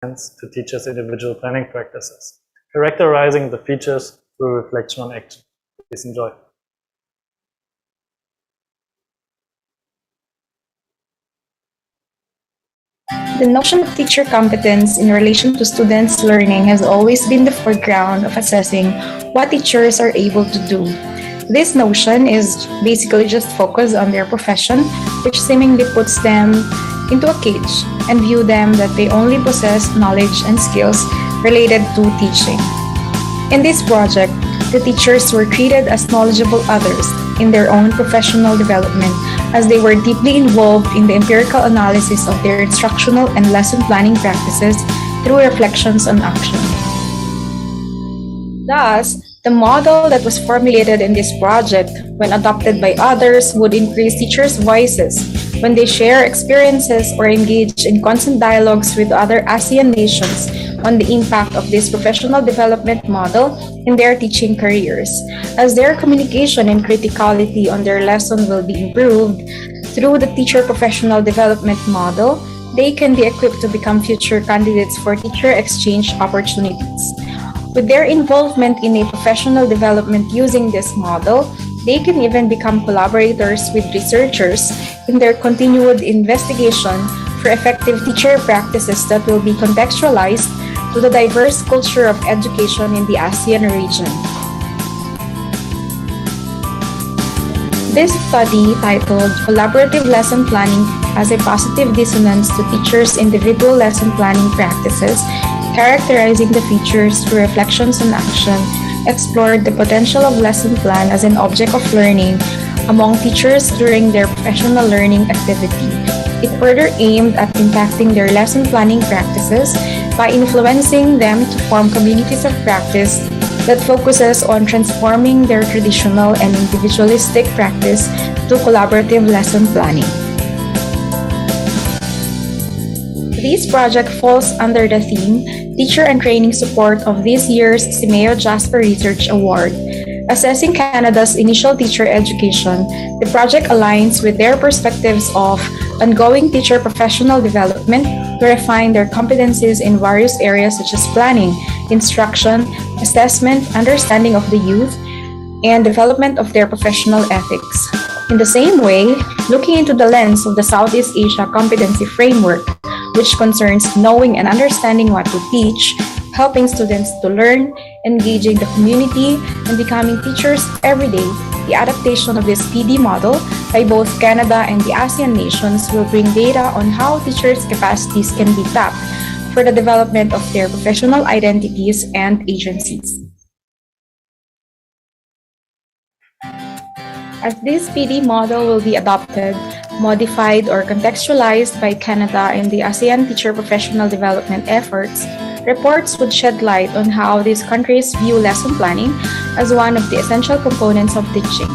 to teachers' individual planning practices, characterizing the features through reflection on action. Please enjoy. The notion of teacher competence in relation to students' learning has always been the foreground of assessing what teachers are able to do. This notion is basically just focused on their profession, which seemingly puts them into a cage and view them that they only possess knowledge and skills related to teaching. In this project, the teachers were treated as knowledgeable others in their own professional development, as they were deeply involved in the empirical analysis of their instructional and lesson planning practices through reflections on action. Thus, the model that was formulated in this project, when adopted by others, would increase teachers' voices when they share experiences or engage in constant dialogues with other ASEAN nations on the impact of this professional development model in their teaching careers. As their communication and criticality on their lesson will be improved through the teacher professional development model, they can be equipped to become future candidates for teacher exchange opportunities. With their involvement in a professional development using this model, they can even become collaborators with researchers in their continued investigation for effective teacher practices that will be contextualized to the diverse culture of education in the ASEAN region. This study, titled Collaborative Lesson Planning as a Positive Dissonance to Teachers' Individual Lesson Planning Practices, Characterizing the Features Through Reflections on Action, explored the potential of lesson plan as an object of learning among teachers during their professional learning activity. It further aimed at impacting their lesson planning practices by influencing them to form communities of practice that focuses on transforming their traditional and individualistic practice to collaborative lesson planning. This project falls under the theme Teacher and Training Support of this year's SEAMEO Jasper Research Award. Assessing Canada's initial teacher education, the project aligns with their perspectives of ongoing teacher professional development to refine their competencies in various areas such as planning, instruction, assessment, understanding of the youth, and development of their professional ethics. In the same way, looking into the lens of the Southeast Asia Competency Framework, which concerns knowing and understanding what to teach, helping students to learn, engaging the community, and becoming teachers every day, the adaptation of this PD model by both Canada and the ASEAN nations will bring data on how teachers' capacities can be tapped for the development of their professional identities and agencies. As this PD model will be adopted, modified, or contextualized by Canada and the ASEAN teacher professional development efforts, reports would shed light on how these countries view lesson planning as one of the essential components of teaching.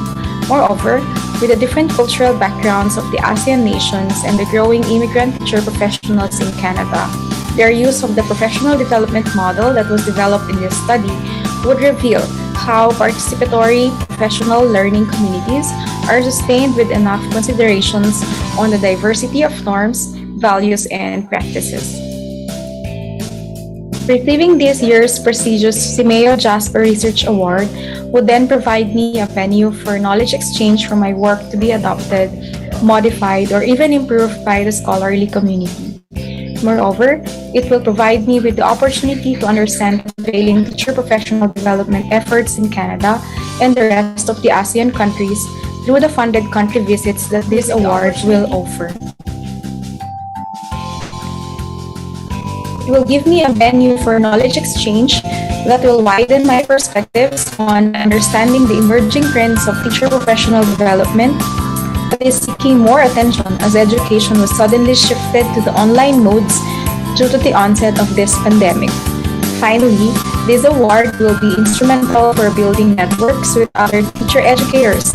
Moreover, with the different cultural backgrounds of the ASEAN nations and the growing immigrant teacher professionals in Canada, their use of the professional development model that was developed in this study would reveal how participatory professional learning communities are sustained with enough considerations on the diversity of norms, values, and practices. Receiving this year's prestigious SEAMEO Jasper Research Award would then provide me a venue for knowledge exchange for my work to be adopted, modified, or even improved by the scholarly community. Moreover, it will provide me with the opportunity to understand prevailing teacher professional development efforts in Canada and the rest of the ASEAN countries through the funded country visits that this award will offer. It will give me a venue for knowledge exchange that will widen my perspectives on understanding the emerging trends of teacher professional development that is seeking more attention as education was suddenly shifted to the online modes due to the onset of this pandemic. Finally, this award will be instrumental for building networks with other teacher educators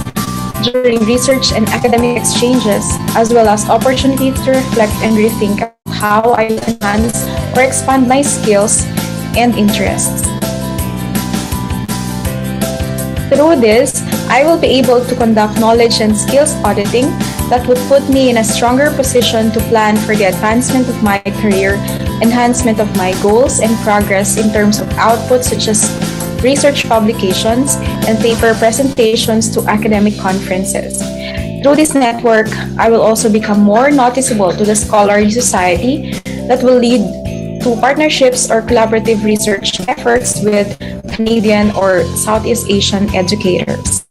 during research and academic exchanges, as well as opportunities to reflect and rethink how I enhance or expand my skills and interests. Through this, I will be able to conduct knowledge and skills auditing that would put me in a stronger position to plan for the advancement of my career enhancement of my goals and progress in terms of outputs such as research publications and paper presentations to academic conferences. Through this network, I will also become more noticeable to the scholarly society that will lead to partnerships or collaborative research efforts with Canadian or Southeast Asian educators.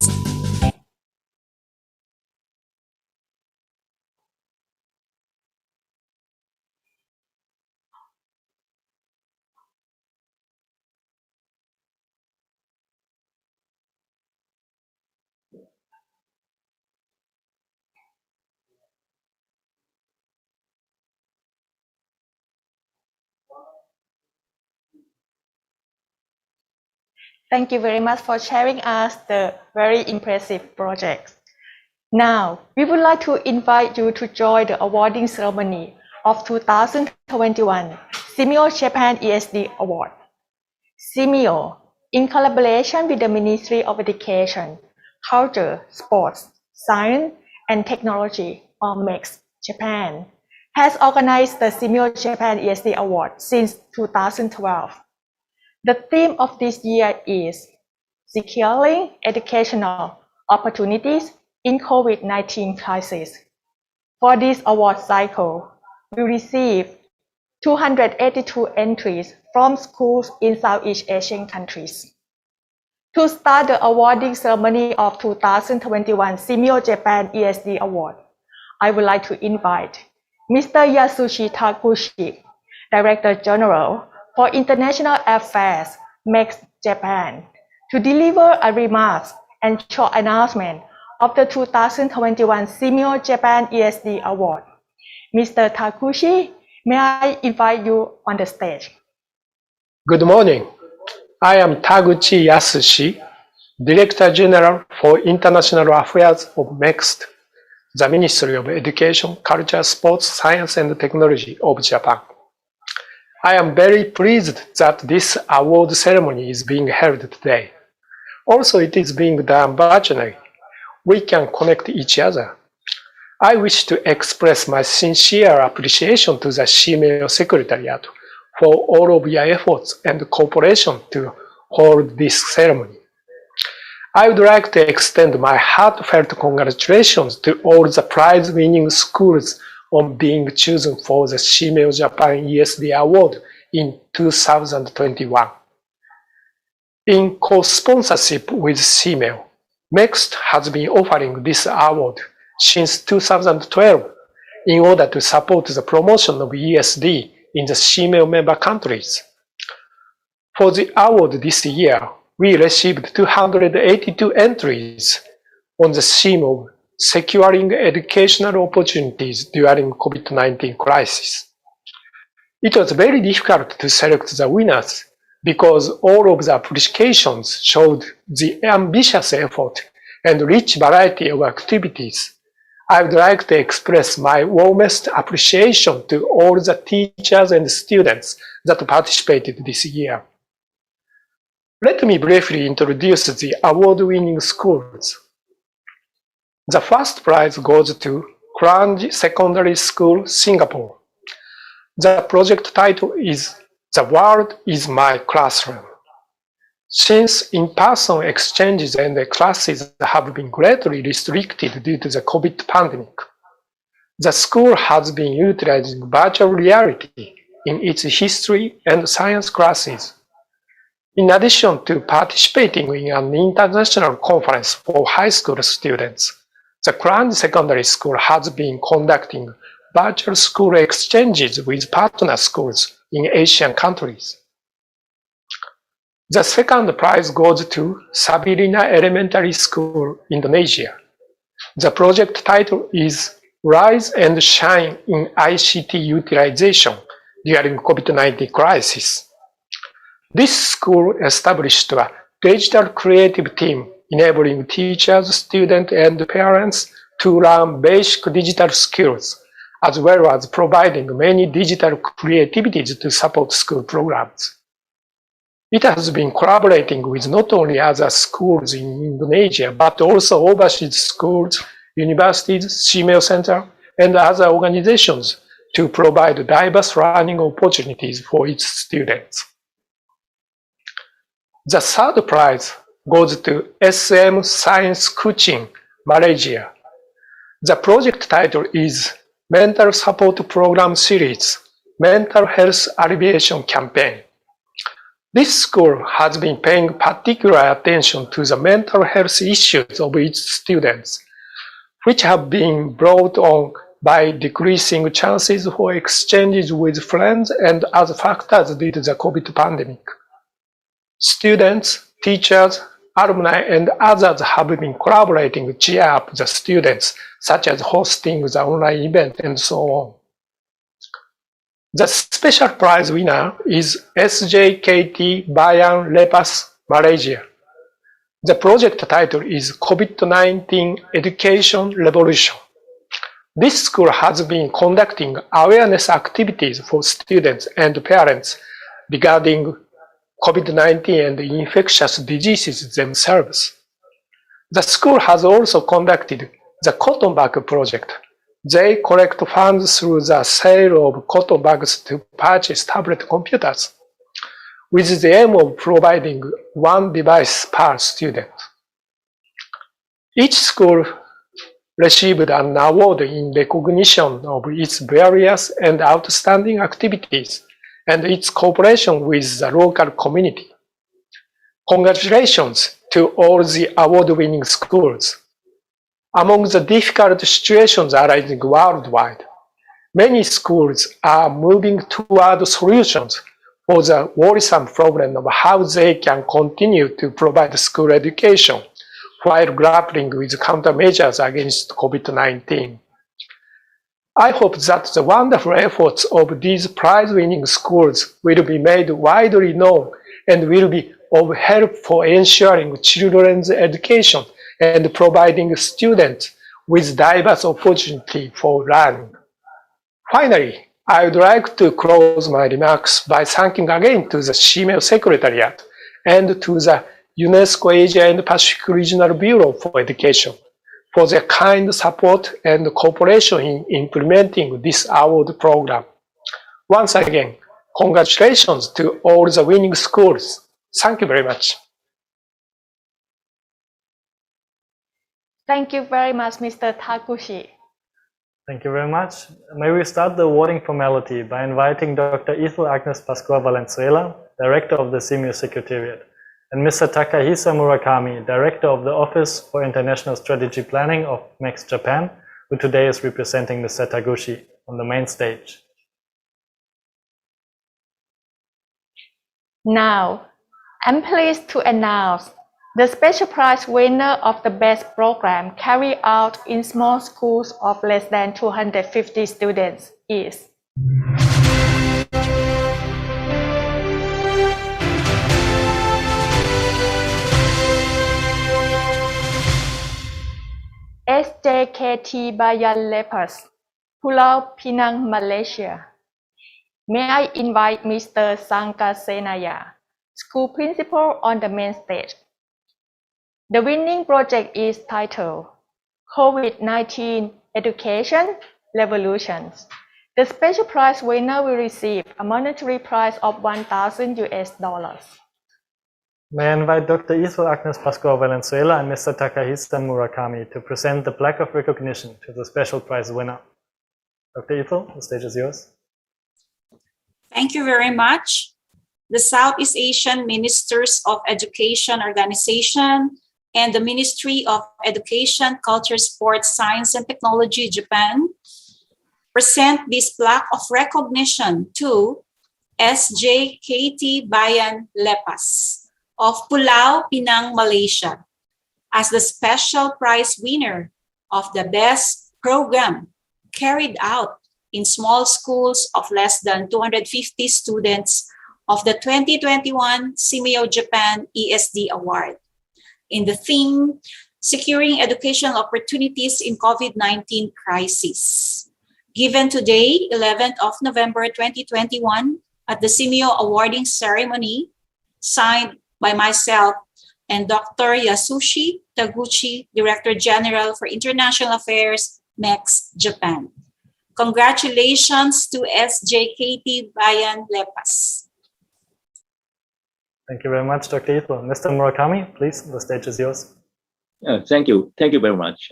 Thank you very much for sharing us the very impressive project. Now, we would like to invite you to join the awarding ceremony of 2021 SEAMEO Japan ESD Award. SEAMEO, in collaboration with the Ministry of Education, Culture, Sports, Science, and Technology, or MEX Japan, has organized the SEAMEO Japan ESD Award since 2012. The theme of this year is Securing Educational Opportunities in COVID-19 Crisis. For this award cycle, we received 282 entries from schools in Southeast Asian countries. To start the awarding ceremony of 2021 SEAMEO Japan ESD Award, I would like to invite Mr. Yasushi Takushi, Director General for International Affairs, MEX Japan, to deliver a remarks and short announcement of the 2021 SEAMEO Japan ESD Award. Mr. Takushi, may I invite you on the stage? Good morning. I am Taguchi Yasushi, Director General for International Affairs of MEX, the Ministry of Education, Culture, Sports, Science and Technology of Japan. I am very pleased that this award ceremony is being held today. Also, it is being done virtually. We can connect each other. I wish to express my sincere appreciation to the SEAMEO Secretariat for all of your efforts and cooperation to hold this ceremony. I would like to extend my heartfelt congratulations to all the prize-winning schools on being chosen for the SEAMEO Japan ESD Award in 2021. In co-sponsorship with SEAMEO, MEX has been offering this award since 2012 in order to support the promotion of ESD in the SEAMEO member countries. For the award this year, we received 282 entries on the theme of securing educational opportunities during COVID-19 crisis. It was very difficult to select the winners because all of the applications showed the ambitious effort and rich variety of activities. I would like to express my warmest appreciation to all the teachers and students that participated this year. Let me briefly introduce the award-winning schools. The first prize goes to Kranji Secondary School, Singapore. The project title is The World is My Classroom. Since in-person exchanges and classes have been greatly restricted due to the COVID pandemic, the school has been utilizing virtual reality in its history and science classes. In addition to participating in an international conference for high school students, the Kranji Secondary School has been conducting virtual school exchanges with partner schools in Asian countries. The second prize goes to Sabilina Elementary School, Indonesia. The project title is Rise and Shine in ICT Utilization during COVID-19 Crisis. This school established a digital creative team enabling teachers, students, and parents to learn basic digital skills, as well as providing many digital creativities to support school programs. It has been collaborating with not only other schools in Indonesia, but also overseas schools, universities, SEAMEO Center, and other organizations to provide diverse learning opportunities for its students. The third prize goes to SM Science Kuching, Malaysia. The project title is Mental Support Program Series, Mental Health Alleviation Campaign. This school has been paying particular attention to the mental health issues of its students, which have been brought on by decreasing chances for exchanges with friends and other factors due to the COVID pandemic. Students, teachers, alumni, and others have been collaborating to cheer up the students, such as hosting the online event and so on. The special prize winner is SJKT Bayan Lepas, Malaysia. The project title is COVID-19 Education Revolution. This school has been conducting awareness activities for students and parents regarding COVID-19 and infectious diseases themselves. The school has also conducted the Cotton Bag Project. They collect funds through the sale of cotton bags to purchase tablet computers, with the aim of providing one device per student. Each school received an award in recognition of its various and outstanding activities and its cooperation with the local community. Congratulations to all the award-winning schools. Among the difficult situations arising worldwide, many schools are moving toward solutions for the worrisome problem of how they can continue to provide school education while grappling with countermeasures against COVID-19. I hope that the wonderful efforts of these prize-winning schools will be made widely known and will be of help for ensuring children's education and providing students with diverse opportunity for learning. Finally, I would like to close my remarks by thanking again to the SEAMEO Secretariat and to the UNESCO Asia and Pacific Regional Bureau for Education for their kind support and cooperation in implementing this award program. Once again, congratulations to all the winning schools. Thank you very much. Thank you very much, Mr. Taguchi. Thank you very much. May we start the awarding formality by inviting Dr. Ethel Agnes Pascua Valenzuela, Director of the SEAMEO Secretariat, and Mr. Takahisa Murakami, Director of the Office for International Strategy Planning of MEX Japan, who today is representing Mr. Taguchi on the main stage. Now, I'm pleased to announce the special prize winner of the best program carried out in small schools of less than 250 students is SJKT Bayan Lepas, Pulau Pinang, Malaysia. May I invite Mr. Sangka Senaya, School Principal, on the main stage. The winning project is titled COVID-19 Education Revolutions. The special prize winner will receive a monetary prize of $1,000 US. May I invite Dr. Ethel Agnes Pascua Valenzuela and Mr. Takahisa Murakami to present the plaque of recognition to the special prize winner. Dr. Ethel, the stage is yours. Thank you very much. The Southeast Asian Ministers of Education Organization and the Ministry of Education, Culture, Sports, Science, and Technology, Japan, present this plaque of recognition to SJKT Bayan Lepas of Pulau Pinang, Malaysia, as the special prize winner of the best program carried out in small schools of less than 250 students of the 2021 SEAMEO Japan ESD Award, in the theme, Securing Educational Opportunities in COVID-19 Crisis. Given today, 11th of November 2021, at the SEAMEO awarding ceremony, signed by myself and Dr. Yasushi Taguchi, Director General for International Affairs, MEX Japan. Congratulations to SJKT Bayan Lepas. Thank you very much, Dr. Ito. Mr. Murakami, please, the stage is yours. Thank you very much.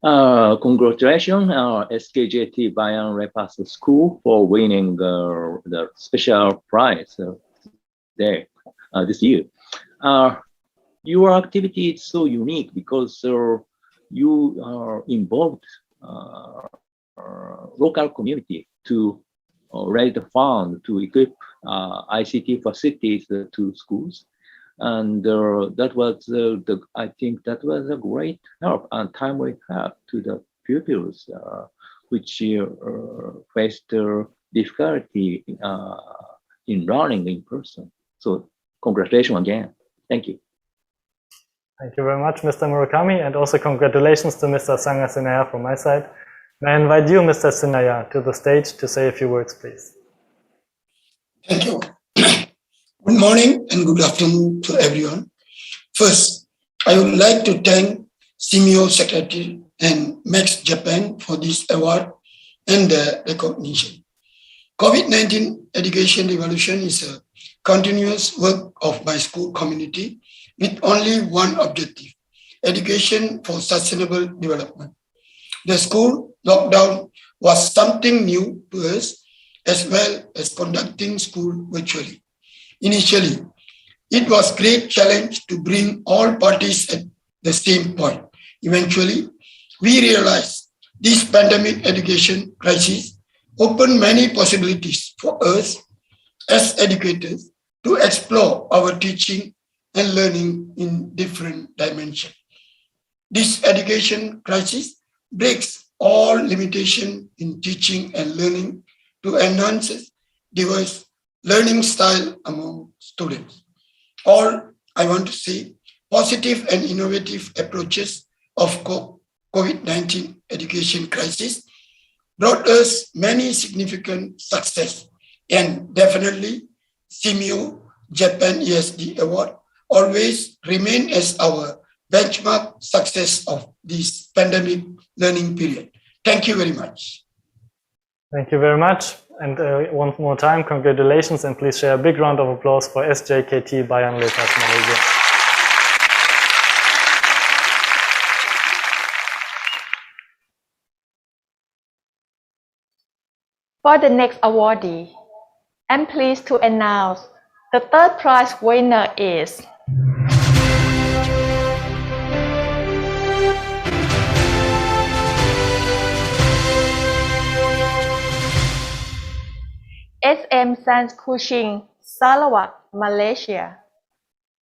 Congratulations, SKJT Bayan Lepas School for winning the special prize this year. Your activity is so unique because you are involved local community to raise the fund to equip ICT facilities to schools, and that was I think that was a great help and timely help to the pupils which faced difficulty in learning in person. So congratulations again. Thank you. Thank you very much, Mr. Murakami, and also congratulations to Mr. Sanga Sinaya from my side. May I invite you, Mr. Sinaya, to the stage to say a few words, please. Thank you. Good morning and good afternoon to everyone. First, I would like to thank SEAMEO Secretary and Max Japan for this award and the recognition. COVID-19 Education Revolution is a continuous work of my school community with only one objective: education for sustainable development. The school lockdown was something new to us, as well as conducting school virtually. Initially, it was a great challenge to bring all parties at the same point. Eventually, we realized this pandemic education crisis opened many possibilities for us as educators to explore our teaching and learning in different dimensions. This education crisis breaks all limitation in teaching and learning to enhance diverse learning style among students. All I want to say, positive and innovative approaches of COVID-19 education crisis brought us many significant success, and definitely SEAMEO Japan ESD Award always remain as our benchmark success of this pandemic learning period. Thank you very much. Thank you very much. And one more time, congratulations, and please share a big round of applause for SJKT Bayan Lepas Malaysia. For the next awardee, I'm pleased to announce the third prize winner is SM Science Kuching, Sarawak, Malaysia.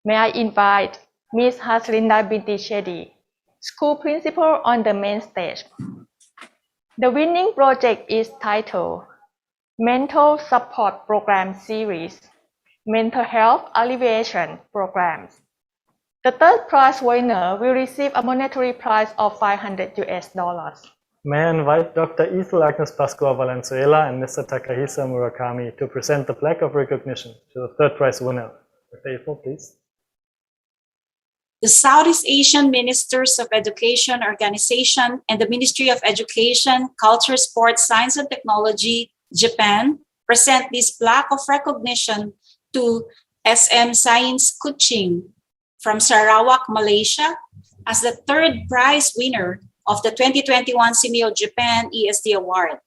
May I invite Ms. Haslinda Binti Shedi, school principal, on the main stage. The winning project is titled Mental Support Program Series, Mental Health Alleviation Programs. The third prize winner will receive a monetary prize of $500 US. May I invite Dr. Ethel Agnes Pascua Valenzuela and Mr. Takahisa Murakami to present the plaque of recognition to the third prize winner. Dr. Ethel, please. The Southeast Asian Ministers of Education Organization and the Ministry of Education, Culture, Sports, Science and Technology, Japan, present this plaque of recognition to SM Science Kuching from Sarawak, Malaysia, as the third prize winner of the 2021 SEAMEO Japan ESD Award,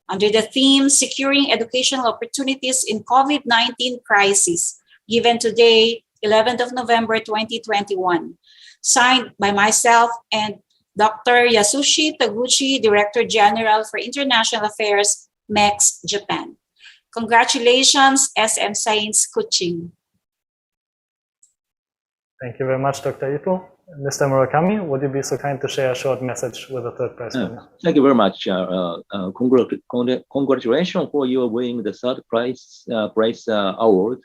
under the theme Securing Educational Opportunities in COVID-19 Crisis, given today, 11th of November 2021, signed by myself and Dr. Yasushi Taguchi, Director General for International Affairs, MEX, Japan. Congratulations, SM Science Kuching. Thank you very much, Dr. Ito. Mr. Murakami, would you be so kind to share a short message with the third prize winner? Thank you very much. Congratulations for your winning the third prize award,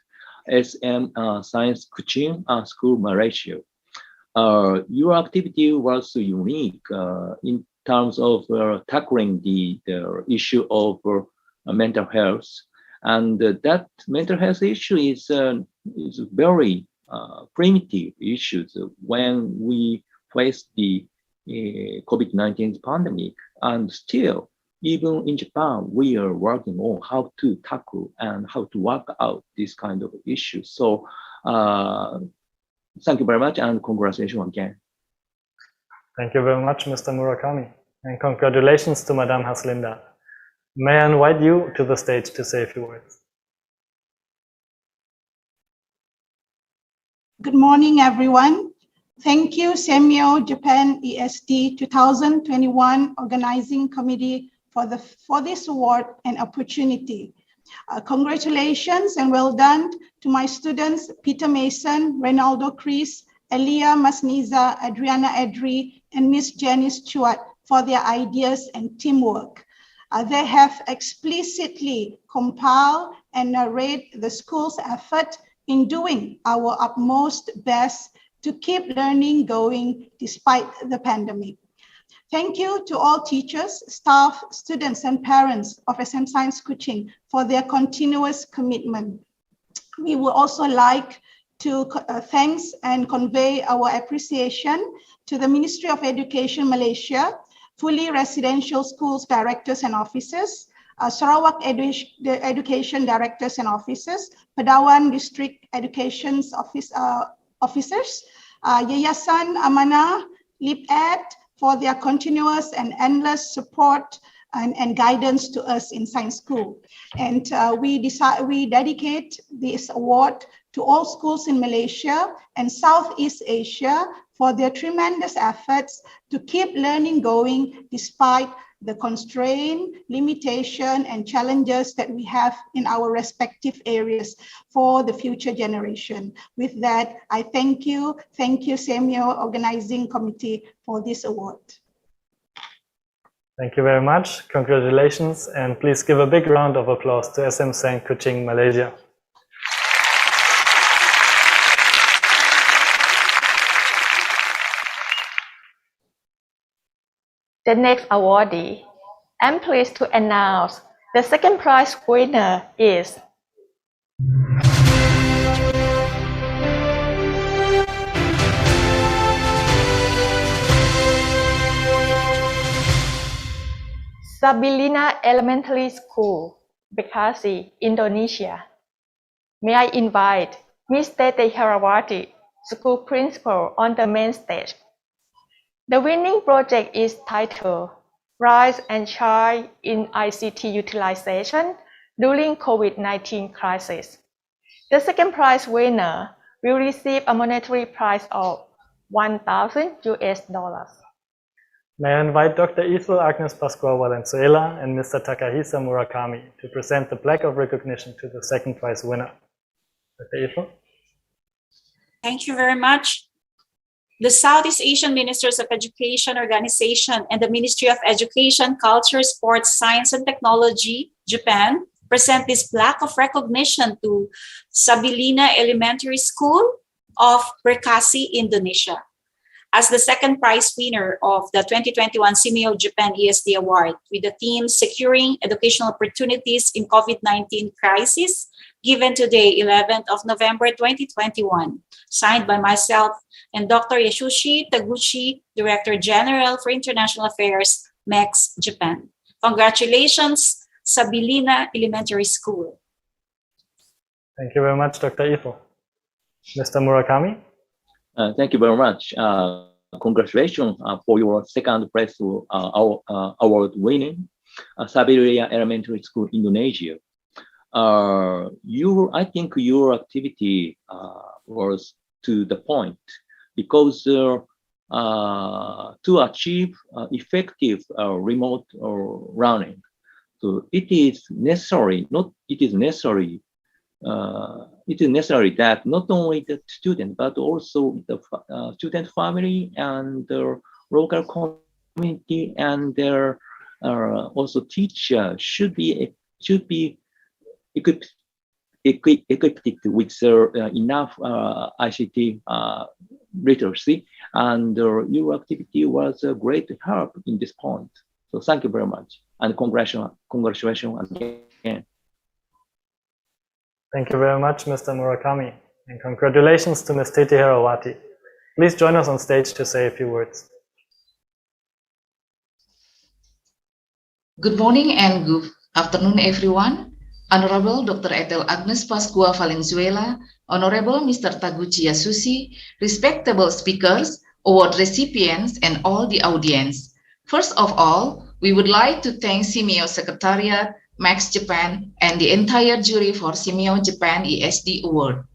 SM Science Kuching School, Malaysia. Your activity was unique in terms of tackling the issue of mental health, and that mental health issue is very primitive issues when we face the COVID-19 pandemic, and still even in Japan, we are working on how to tackle and how to work out this kind of issues. So thank you very much and congratulations again. Thank you very much, Mr. Murakami, and congratulations to Madame Haslinda. May I invite you to the stage to say a few words? Good morning, everyone. Thank you, SEAMEO Japan ESD 2021 Organizing Committee for this award and opportunity. Congratulations and well done to my students, Peter Mason, Reynaldo Chris, Elia Masniza, Adriana Edri, and Miss Janice Stewart for their ideas and teamwork. They have explicitly compiled and narrate the school's effort in doing our utmost best to keep learning going despite the pandemic. Thank you to all teachers, staff, students, and parents of SM Science Kuching for their continuous commitment. We would also like to thanks and convey our appreciation to the Ministry of Education Malaysia, Fully Residential Schools Directors and Officers, Sarawak Education Directors and Officers, Pedawan District Education Officers, Yayasan Amanah, LIPED for their continuous and endless support and guidance to us in science school. And we dedicate this award to all schools in Malaysia and Southeast Asia for their tremendous efforts to keep learning going despite the constraint, limitation, and challenges that we have in our respective areas for the future generation. With that, I thank you SEAMEO Organizing Committee for this award. Thank you very much. Congratulations, and please give a big round of applause to SM Science Kuching Malaysia. The next awardee, I'm pleased to announce the second prize winner is Sabilina Elementary School, Bekasi, Indonesia. May I invite Ms. Tete Herawati, School Principal, on the main stage. The winning project is titled Rise and Shine in ICT Utilization During COVID-19 Crisis. The second prize winner will receive a monetary prize of $1,000. May I invite Dr. Ethel Agnes Pascual Valenzuela and Mr. Takahisa Murakami to present the plaque of recognition to the second prize winner. Dr. Ethel? Thank you very much. The Southeast Asian Ministers of Education Organization and the Ministry of Education, Culture, Sports, Science, and Technology, Japan, present this plaque of recognition to Sabilina Elementary School of Bekasi, Indonesia, as the second prize winner of the 2021 SEAMEO Japan ESD Award with the theme Securing Educational Opportunities in COVID-19 Crisis, given today, 11th of November 2021, signed by myself and Dr. Yasushi Taguchi, Director General for International Affairs, MEX, Japan. Congratulations, Sabilina Elementary School. Thank you very much, Dr. Ethel. Mr. Murakami? Thank you very much. Congratulations for your second prize award winning, Sabilina Elementary School, Indonesia. I think your activity was to the point because to achieve effective remote learning, so it is necessary that not only the student but also the student family and the local community and their also teacher should be equipped with enough ICT literacy, and your activity was a great help in this point. So thank you very much, and congratulations again. Thank you very much, Mr. Murakami, and congratulations to Ms. Tete Herawati. Please join us on stage to say a few words. Good morning and good afternoon, everyone. Honorable Dr. Ethel Agnes Pascua Valenzuela, Honorable Mr. Taguchi Yasushi, respectable speakers, award recipients, and all the audience. First of all, we would like to thank SEAMEO Secretariat, Max Japan, and the entire jury for SEAMEO Japan ESD Award.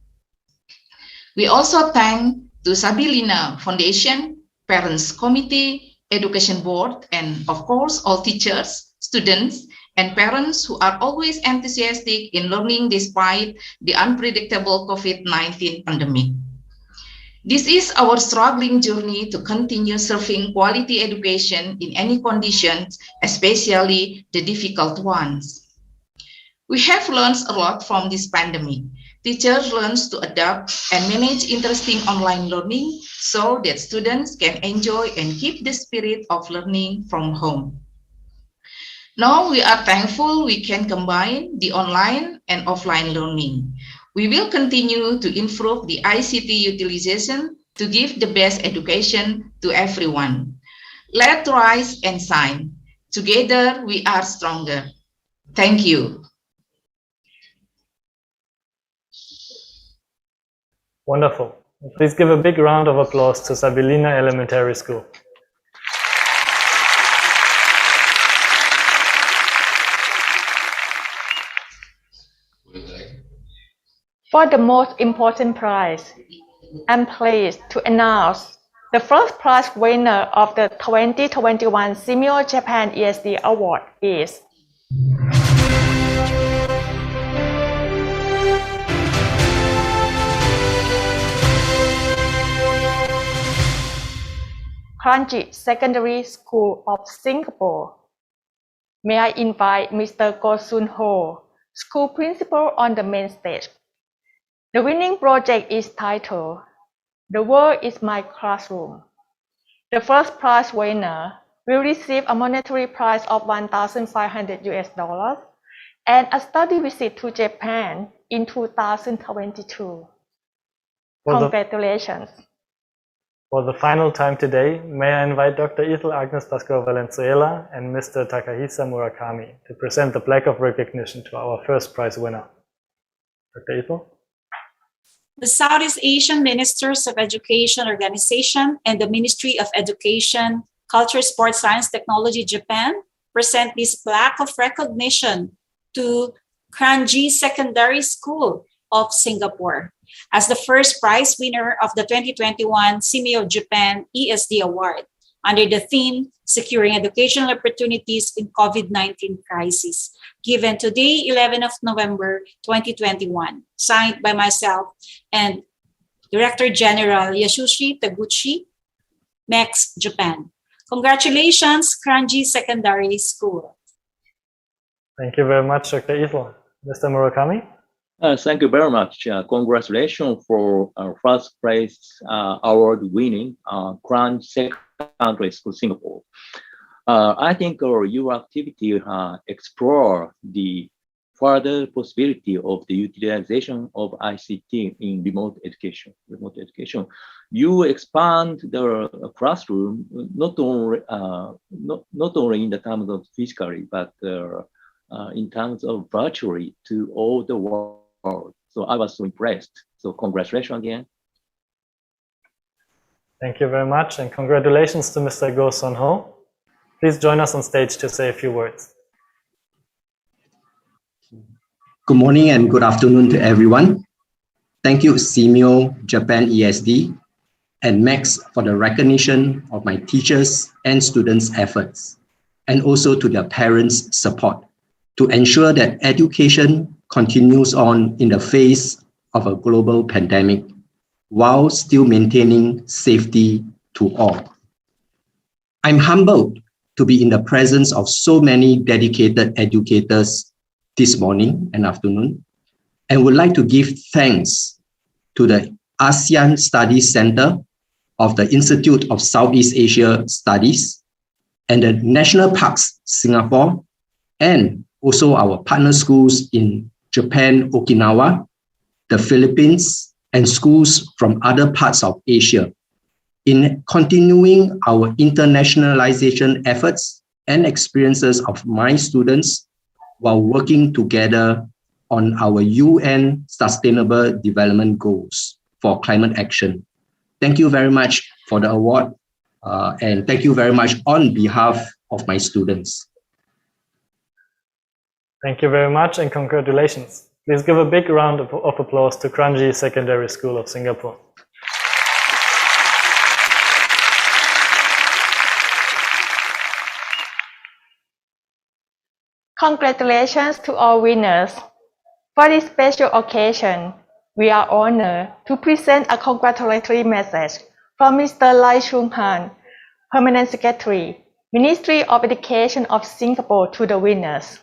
We also thank to Sabilina Foundation, Parents Committee, Education Board, and of course, all teachers, students, and parents who are always enthusiastic in learning despite the unpredictable COVID-19 pandemic. This is our struggling journey to continue serving quality education in any conditions, especially the difficult ones. We have learned a lot from this pandemic. Teachers learn to adapt and manage interesting online learning so that students can enjoy and keep the spirit of learning from home. Now we are thankful we can combine the online and offline learning. We will continue to improve the ICT utilization to give the best education to everyone. Let's rise and shine. Together we are stronger. Thank you. Wonderful. Please give a big round of applause to Sabilina Elementary School. For the most important prize, I'm pleased to announce the first prize winner of the 2021 SEAMEO Japan ESD Award is Kranji Secondary School of Singapore. May I invite Mr. Go Sun Ho, School Principal, on the main stage. The winning project is titled, "The World is My Classroom." The first prize winner will receive a monetary prize of $1,500 and a study visit to Japan in 2022. Congratulations. For the final time today, may I invite Dr. Ethel Agnes Pascua Valenzuela and Mr. Takahisa Murakami to present the plaque of recognition to our first prize winner. Dr. Ethel? The Southeast Asian Ministers of Education Organization and the Ministry of Education, Culture, Sports, Science, Technology, Japan present this plaque of recognition to Kranji Secondary School of Singapore as the first prize winner of the 2021 SEAMEO Japan ESD Award under the theme Securing Educational Opportunities in COVID-19 Crisis, given today, 11th of November, 2021, signed by myself and Director General Yasushi Taguchi, MEX, Japan. Congratulations, Kranji Secondary School. Thank you very much, Dr. Ethel. Mr. Murakami? Thank you very much. Congratulations for our first prize award winning Kranji Secondary School, Singapore. I think your activity explore the further possibility of the utilization of ICT in remote education. You expand the classroom not only in the terms of physically, but in terms of virtually to all the world. So I was so impressed. So congratulations again. Thank you very much, and congratulations to Mr. Go Sun Ho. Please join us on stage to say a few words. Good morning and good afternoon to everyone. Thank you, SEAMEO Japan ESD and MEX for the recognition of my teachers and students' efforts, and also to their parents' support to ensure that education continues on in the face of a global pandemic while still maintaining safety to all. I'm humbled to be in the presence of so many dedicated educators this morning and afternoon, and would like to give thanks to the ASEAN Studies Center of the Institute of Southeast Asia Studies and the National Parks Singapore, and also our partner schools in Japan, Okinawa, the Philippines, and schools from other parts of Asia in continuing our internationalization efforts and experiences of my students while working together on our UN Sustainable Development Goals for climate action. Thank you very much for the award, and thank you very much on behalf of my students. Thank you very much and congratulations. Please give a big round of applause to Kranji Secondary School of Singapore. Congratulations to all winners. For this special occasion, we are honored to present a congratulatory message from Mr. Lai Chung Han, Permanent Secretary, Ministry of Education of Singapore, to the winners.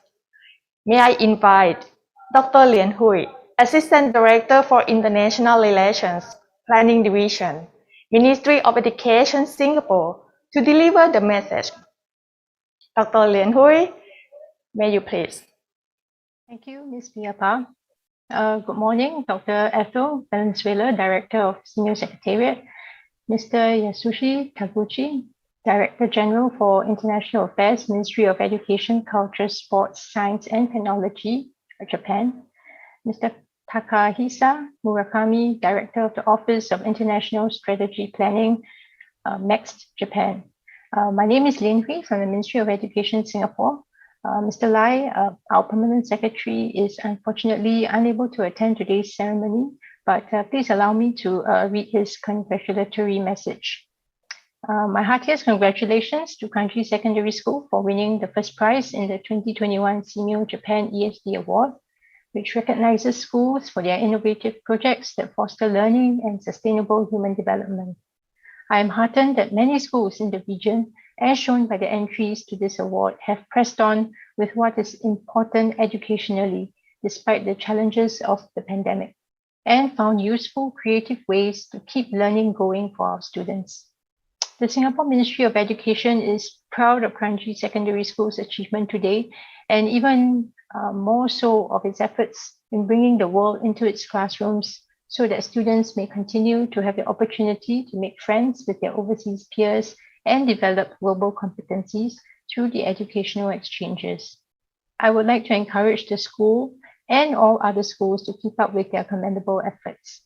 May I invite Dr. Lien Hui, Assistant Director for International Relations, Planning Division, Ministry of Education, Singapore, to deliver the message. Dr. Lien Hui, may you please. Thank you, Ms. Piapa. Good morning, Dr. Ethel Valenzuela, Director of SEAMEO Secretariat, Mr. Yasushi Taguchi, Director General for International Affairs, Ministry of Education, Culture, Sports, Science and Technology, Japan, Mr. Takahisa Murakami, Director of the Office of International Strategy Planning, MEXT, Japan. My name is Lien Hui from the Ministry of Education, Singapore. Mr. Lai, our Permanent Secretary, is unfortunately unable to attend today's ceremony, but please allow me to read his congratulatory message. My heartiest congratulations to Kranji Secondary School for winning the first prize in the 2021 SEAMEO Japan ESD Award, which recognizes schools for their innovative projects that foster learning and sustainable human development. I am heartened that many schools in the region, as shown by the entries to this award, have pressed on with what is important educationally, despite the challenges of the pandemic, and found useful, creative ways to keep learning going for our students. The Singapore Ministry of Education is proud of Kranji Secondary School's achievement today, and even more so of its efforts in bringing the world into its classrooms so that students may continue to have the opportunity to make friends with their overseas peers and develop global competencies through the educational exchanges. I would like to encourage the school and all other schools to keep up with their commendable efforts.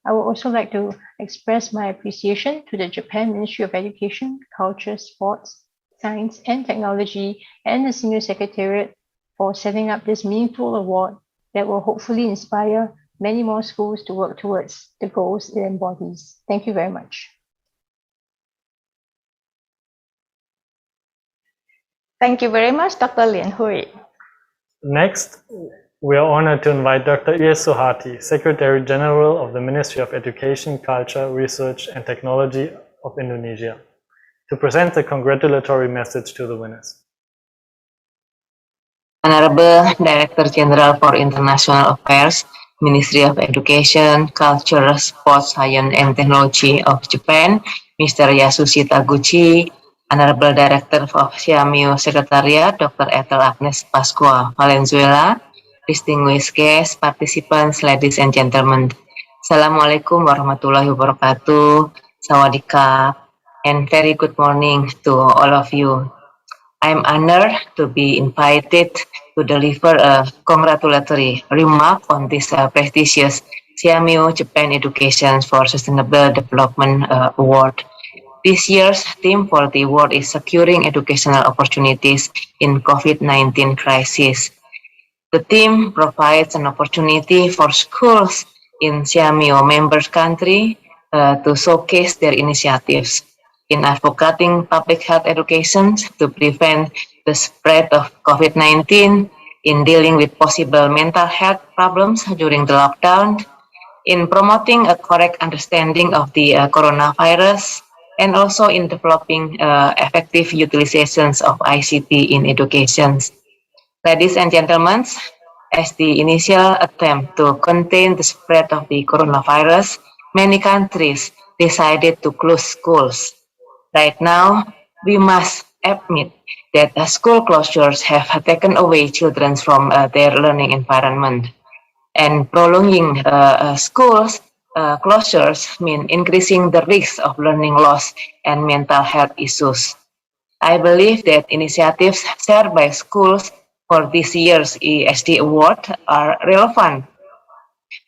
I would also like to express my appreciation to the Japan Ministry of Education, Culture, Sports, Science and Technology and the SEAMEO Secretariat for setting up this meaningful award that will hopefully inspire many more schools to work towards the goals it embodies. Thank you very much. Thank you very much, Dr. Lien Hui. Next, we are honored to invite Dr. Ies Suharti, Secretary General of the Ministry of Education, Culture, Research and Technology of Indonesia, to present a congratulatory message to the winners. Honorable Director General for International Affairs, Ministry of Education, Culture, Sports, Science and Technology of Japan, Mr. Yasushi Taguchi, Honorable Director of SEAMEO Secretariat, Dr. Ethel Agnes Pascua Valenzuela, distinguished guests, participants, ladies and gentlemen. Assalamualaikum warahmatullahi wabarakatuh, Sawadika, and very good morning to all of you. I'm honored to be invited to deliver a congratulatory remark on this prestigious SEAMEO Japan Education for Sustainable Development Award. This year's theme for the award is Securing Educational Opportunities in COVID-19 Crisis. The theme provides an opportunity for schools in SEAMEO member country to showcase their initiatives in advocating public health education to prevent the spread of COVID-19, in dealing with possible mental health problems during the lockdown, in promoting a correct understanding of the coronavirus, and also in developing effective utilizations of ICT in education. Ladies and gentlemen, as the initial attempt to contain the spread of the coronavirus, many countries decided to close schools. Right now, we must admit that school closures have taken away children from their learning environment. And prolonging schools closures mean increasing the risk of learning loss and mental health issues. I believe that initiatives shared by schools for this year's ESD award are relevant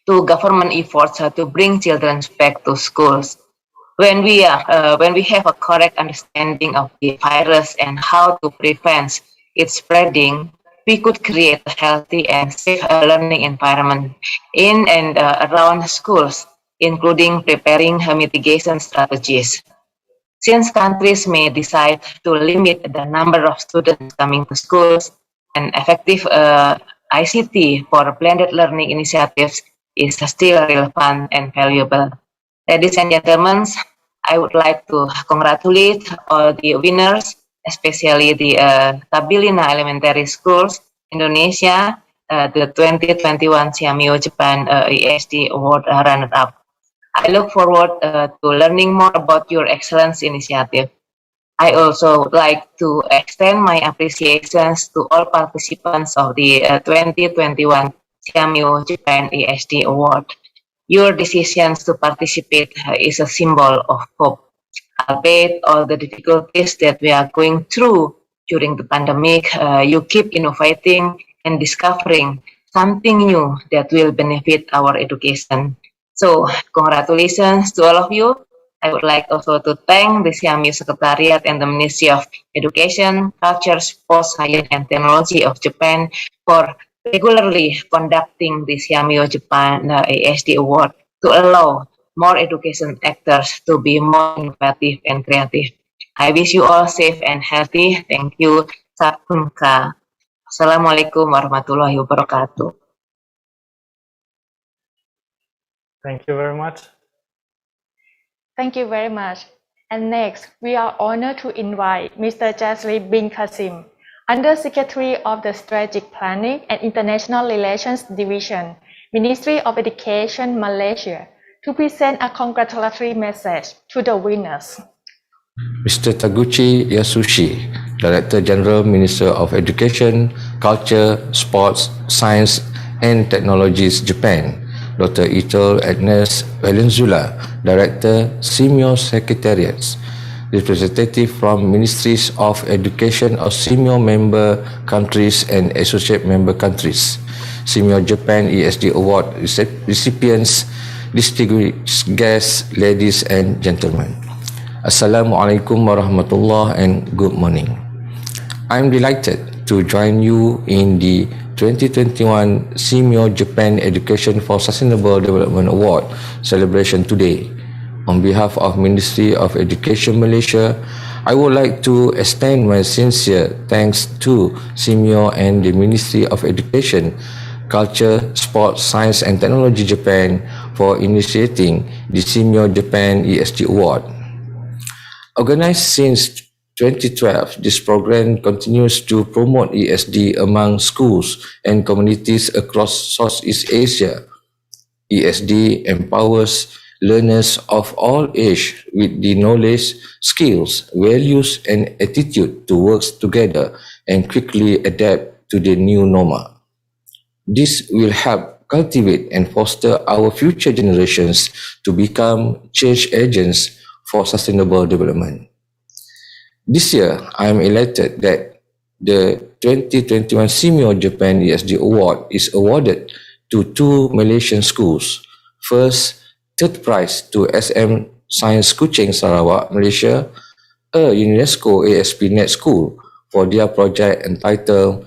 to government efforts to bring children back to schools. When we have a correct understanding of the virus and how to prevent its spreading, we could create a healthy and safe learning environment in and around schools, including preparing mitigation strategies. Since countries may decide to limit the number of students coming to schools, an effective ICT for blended learning initiatives is still relevant and valuable. Ladies and gentlemen, I would like to congratulate all the winners, especially the Tabilina Elementary Schools, Indonesia, the 2021 SEAMEO Japan ESD Award runner-up. I look forward to learning more about your excellence initiative. I also would like to extend my appreciations to all participants of the 2021 SEAMEO Japan ESD Award. Your decisions to participate is a symbol of hope. Albeit all the difficulties that we are going through during the pandemic, you keep innovating and discovering something new that will benefit our education. So, congratulations to all of you. I would like also to thank the SEAMEO Secretariat and the Ministry of Education, Culture, Sports, Science, and Technology of Japan for regularly conducting the SEAMEO Japan ESD Award to allow more education actors to be more innovative and creative. I wish you all safe and healthy. Thank you. Sakunka. Assalamualaikum warahmatullahi wabarakatuh. Thank you very much. Thank you very much. And next, we are honored to invite Mr. Jazli bin Qasim, Undersecretary of the Strategic Planning and International Relations Division, Ministry of Education, Malaysia, to present a congratulatory message to the winners. Mr. Taguchi Yasushi, Director General, Minister of Education, Culture, Sports, Science and Technologies, Japan. Dr. Ethel Agnes Valenzuela, Director, SEAMEO Secretariats. Representative from Ministries of Education of SEAMEO member countries and associate member countries. SEAMEO Japan ESD Award recipients, distinguished guests, ladies and gentlemen. Assalamualaikum warahmatullahi and good morning. I'm delighted to join you in the 2021 SEAMEO Japan Education for Sustainable Development Award celebration today. On behalf of Ministry of Education Malaysia, I would like to extend my sincere thanks to SEAMEO and the Ministry of Education, Culture, Sports, Science and Technology Japan for initiating the SEAMEO Japan ESD Award. Organized since 2012, this program continues to promote ESD among schools and communities across Southeast Asia. ESD empowers learners of all ages with the knowledge, skills, values, and attitude to work together and quickly adapt to the new normal. This will help cultivate and foster our future generations to become change agents for sustainable development. This year, I am elated that the 2021 SEAMEO Japan ESD Award is awarded to 2 Malaysian schools. First, third prize to SM Science Kuching, Sarawak, Malaysia, a UNESCO ASP.NET school for their project entitled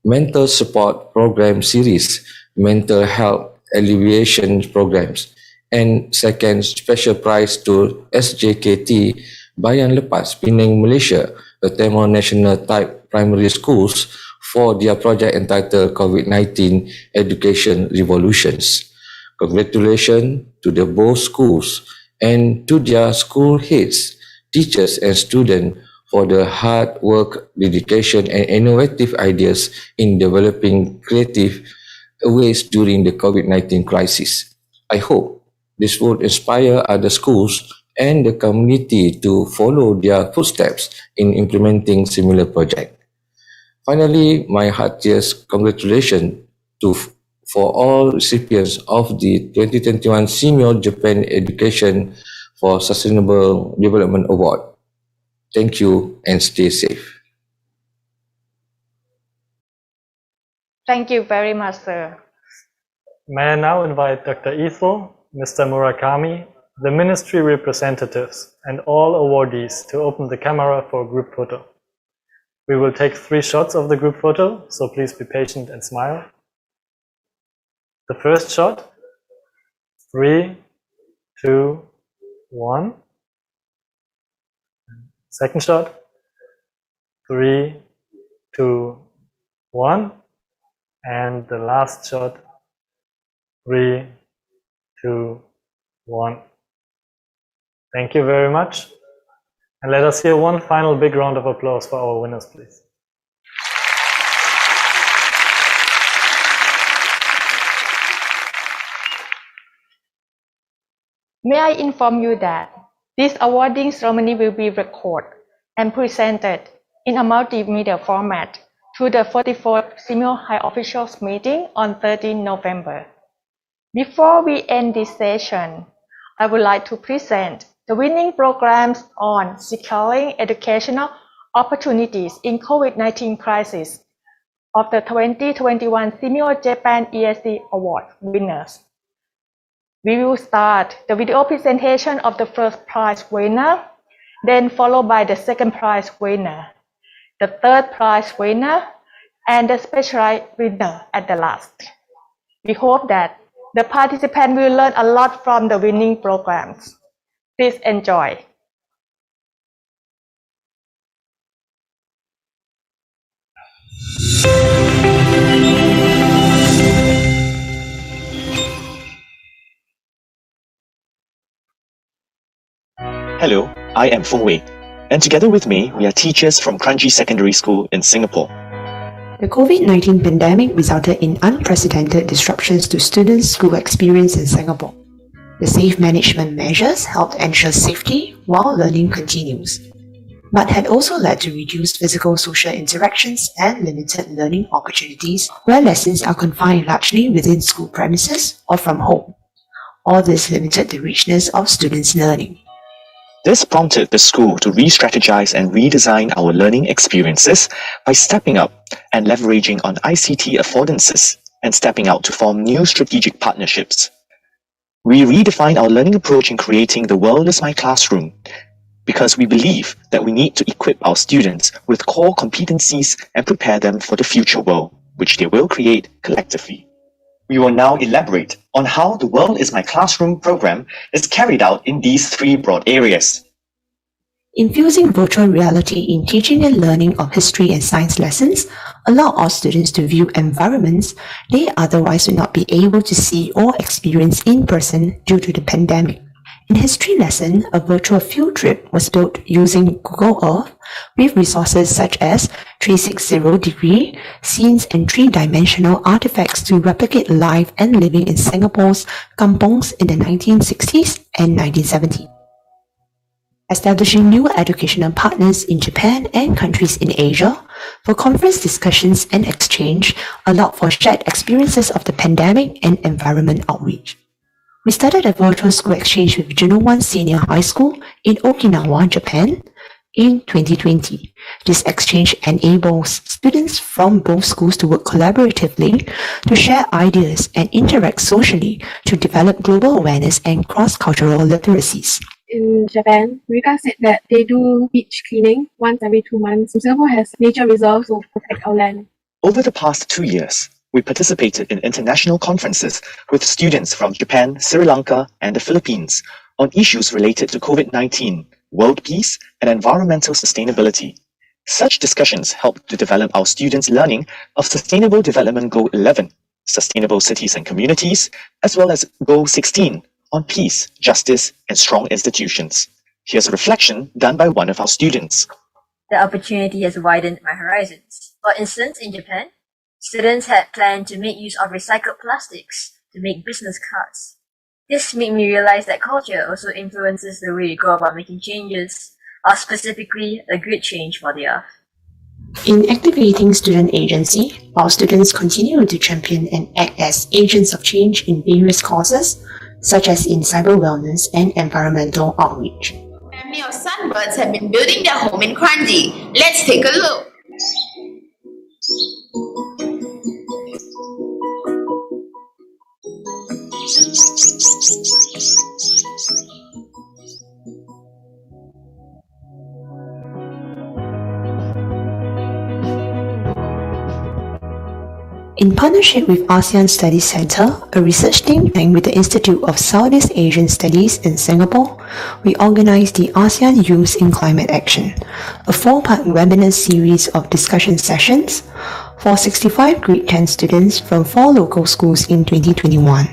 Mental Support Program Series, Mental Health Alleviation Programs. And second, special prize to SJKT Bayan Lepas, Penang, Malaysia, a Tamil National Type Primary Schools for their project entitled COVID-19 Education Revolutions. Congratulations to the both schools and to their school heads, teachers and students for the hard work, dedication and innovative ideas in developing creative ways during the COVID-19 crisis. I hope this will inspire other schools and the community to follow their footsteps in implementing similar projects. Finally, my heartiest congratulations for all recipients of the 2021 SEAMEO Japan Education for Sustainable Development Award. Thank you and stay safe. Thank you very much, sir. May I now invite Dr. Ethel, Mr. Murakami, the ministry representatives, and all awardees to open the camera for a group photo. We will take 3 shots of the group photo, so please be patient and smile. The first shot, 3, 2, 1. Second shot, 3, 2, 1. And the last shot, 3, 2, 1. Thank you very much. And let us hear one final big round of applause for our winners, please. May I inform you that this awarding ceremony will be recorded and presented in a multimedia format to the 44th SEAMEO High Officials meeting on 13 November. Before we end this session, I would like to present the winning programs on securing educational opportunities in COVID-19 crisis of the 2021 SEAMEO Japan ESD Award winners. We will start the video presentation of the first prize winner, then followed by the second prize winner, the third prize winner, and the special winner at the last. We hope that the participants will learn a lot from the winning programs. Please enjoy. Hello, I am Feng Wei, and together with me, we are teachers from Kranji Secondary School in Singapore. The COVID-19 pandemic resulted in unprecedented disruptions to students' school experience in Singapore. The safe management measures helped ensure safety while learning continues, but had also led to reduced physical social interactions and limited learning opportunities where lessons are confined largely within school premises or from home. All this limited the richness of students' learning. This prompted the school to re-strategize and redesign our learning experiences by stepping up and leveraging on ICT affordances and stepping out to form new strategic partnerships. We redefined our learning approach in creating The World is My Classroom because we believe that we need to equip our students with core competencies and prepare them for the future world, which they will create collectively. We will now elaborate on how the World is My Classroom program is carried out in these 3 broad areas. Infusing virtual reality in teaching and learning of history and science lessons allow our students to view environments they otherwise would not be able to see or experience in person due to the pandemic. In history lesson, a virtual field trip was built using Google Earth with resources such as 360-degree scenes and 3-dimensional artifacts to replicate life and living in Singapore's kampongs in the 1960s and 1970s. Establishing new educational partners in Japan and countries in Asia for conference discussions and exchange allowed for shared experiences of the pandemic and environment outreach. We started a virtual school exchange with Juno-1 Senior High School in Okinawa, Japan in 2020. This exchange enables students from both schools to work collaboratively to share ideas and interact socially to develop global awareness and cross-cultural literacies. In Japan, Rika said that they do beach cleaning once every 2 months. Singapore has nature reserves to protect our land. Over the past 2 years, we participated in international conferences with students from Japan, Sri Lanka, and the Philippines on issues related to COVID-19, world peace, and environmental sustainability. Such discussions helped to develop our students' learning of Sustainable Development Goal 11, Sustainable Cities and Communities, as well as Goal 16, on peace, justice, and strong institutions. Here's a reflection done by one of our students. The opportunity has widened my horizons. For instance, in Japan, students had planned to make use of recycled plastics to make business cards. This made me realize that culture also influences the way we go about making changes, or specifically, a good change for the earth. In activating student agency, our students continue to champion and act as agents of change in various causes, such as in cyber wellness and environmental outreach. I'm your son birds have been building their home in Kranji. Let's take a look. In partnership with ASEAN Studies Centre, a research think tank with the Institute of Southeast Asian Studies in Singapore, we organised the ASEAN Youth in Climate Action, a 4-part webinar series of discussion sessions for 65 grade 10 students from 4 local schools in 2021.